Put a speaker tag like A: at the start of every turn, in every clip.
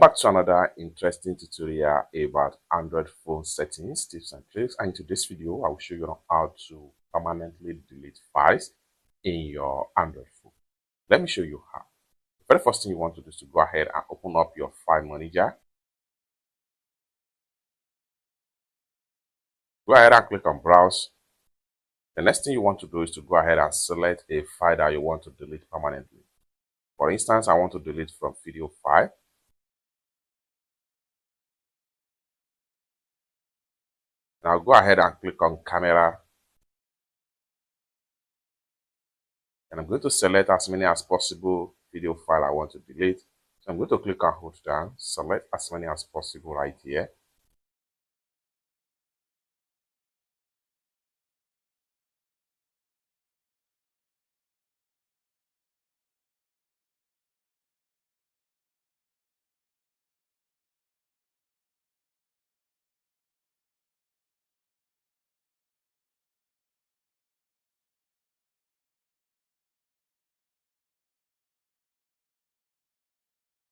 A: back to another interesting tutorial about Android phone settings, tips and tricks. And in today's video, I will show you how to permanently delete files in your Android phone. Let me show you how. The very first thing you want to do is to go ahead and open up your file manager. Go ahead and click on browse. The next thing you want to do is to go ahead and select a file that you want to delete permanently. For instance, I want to delete from video file. Now go ahead and click on camera. And I'm going to select as many as possible video file I want to delete. So I'm going to click on hold down, select as many as possible right here.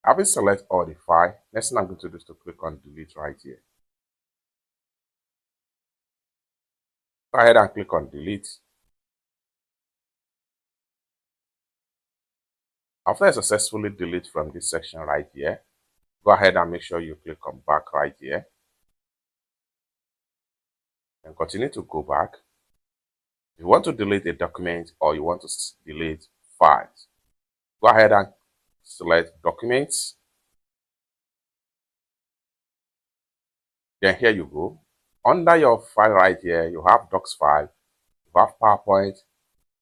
A: Having selected all the file, next thing I'm going to do is to click on delete right here. Go ahead and click on delete. After I successfully delete from this section right here, go ahead and make sure you click on back right here. And continue to go back. If you want to delete a document or you want to delete files, go ahead and select documents. Then here you go. Under your file right here, you have docs file, you have PowerPoint,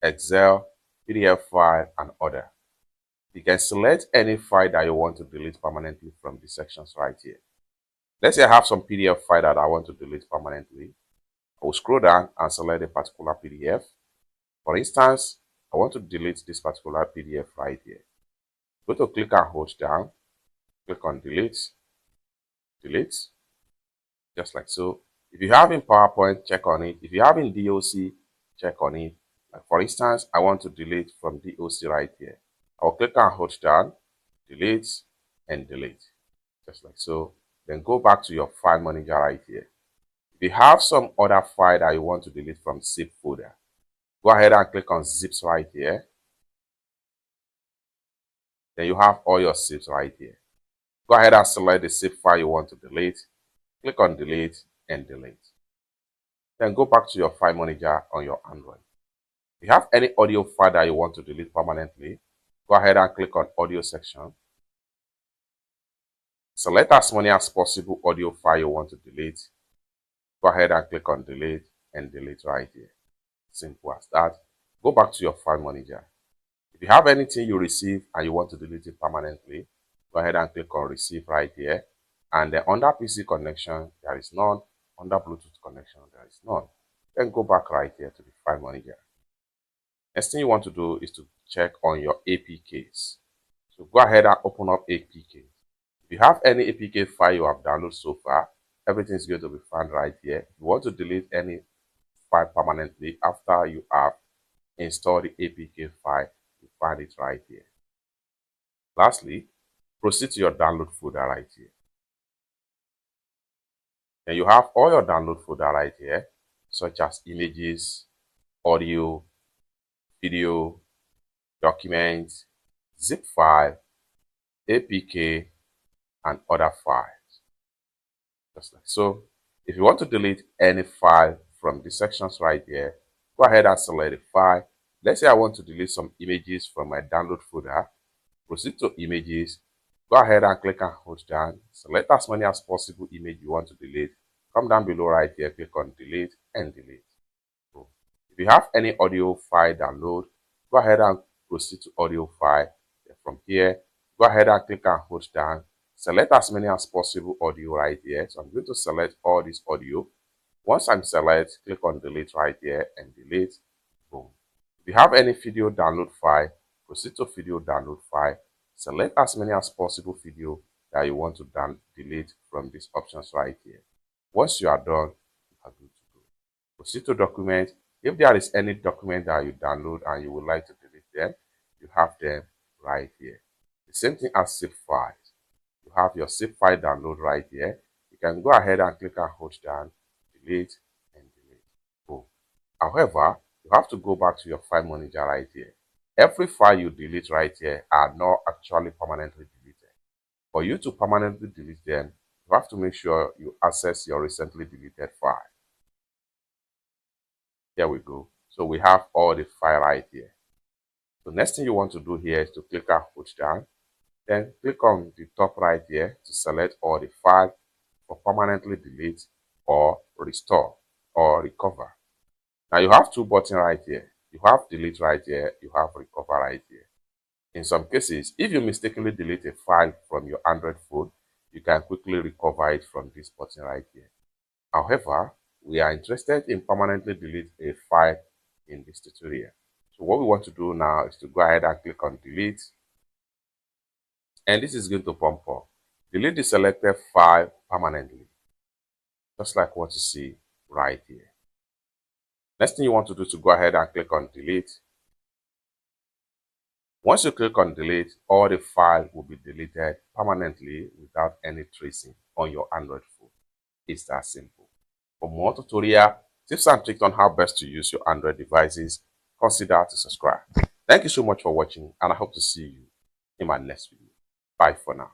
A: Excel, PDF file, and other. You can select any file that you want to delete permanently from the sections right here. Let's say I have some PDF file that I want to delete permanently. I will scroll down and select a particular PDF. For instance, I want to delete this particular PDF right here. Go to click and hold down, click on delete, delete, just like so. If you have in PowerPoint, check on it. If you have in DOC, check on it. Like for instance, I want to delete from DOC right here. I will click and hold down, delete, and delete, just like so. Then go back to your file manager right here. If you have some other file that you want to delete from zip folder, go ahead and click on zips right here. Then you have all your zips right here. Go ahead and select the zip file you want to delete. Click on delete and delete. Then go back to your file manager on your Android. If you have any audio file that you want to delete permanently, go ahead and click on audio section. Select as many as possible audio file you want to delete. Go ahead and click on delete and delete right here. Simple as that. Go back to your file manager. If you have anything you receive and you want to delete it permanently, go ahead and click on receive right here. And then under PC connection, there is none. Under Bluetooth connection, there is none. Then go back right here to the file manager. Next thing you want to do is to check on your APKs. So go ahead and open up APKs. If you have any APK file you have downloaded so far, everything is going to be found right here. If you want to delete any file permanently after you have installed the APK file, you find it right here. Lastly, proceed to your download folder right here. And you have all your download folder right here, such as images, audio, video, documents, zip file, APK, and other files. Just like so. If you want to delete any file from the sections right here, go ahead and select the file. Let's say I want to delete some images from my download folder. Proceed to images. Go ahead and click and hold down. Select as many as possible image you want to delete. Come down below right here, click on delete and delete. So, if you have any audio file download, go ahead and proceed to audio file. From here, go ahead and click and hold down. Select as many as possible audio right here. So I'm going to select all this audio. Once I'm select, click on delete right here and delete. Boom. If you have any video download file, proceed to video download file. Select as many as possible video that you want to delete from these options right here. Once you are done, you are good to go. Proceed to document. If there is any document that you download and you would like to delete them, you have them right here. The same thing as zip files. You you have your zip file download right here. You can go ahead and click and hold down, delete and delete. Boom. However, you have to go back to your file manager right here. Every file you delete right here are not actually permanently deleted. For you to permanently delete them, you have to make sure you access your recently deleted file. Here we go. So we have all the file right here. The next thing you want to do here is to click and hold down. Then click on the top right here to select all the file for permanently delete or restore or recover. Now you have two buttons right here. You have delete right here, you have recover right here. In some cases, if you mistakenly delete a file from your Android phone, you can quickly recover it from this button right here. However, we are interested in permanently delete a file in this tutorial. So what we want to do now is to go ahead and click on delete. And this is going to pop up. Delete the selected file permanently. Just like what you see right here. Next thing you want to do is to go ahead and click on delete. Once you click on delete, all the file will be deleted permanently without any tracing on your Android phone. It's that simple. For more tutorial tips and tricks on how best to use your Android devices, consider to subscribe. Thank you so much for watching, and I hope to see you in my next video. Bye for now.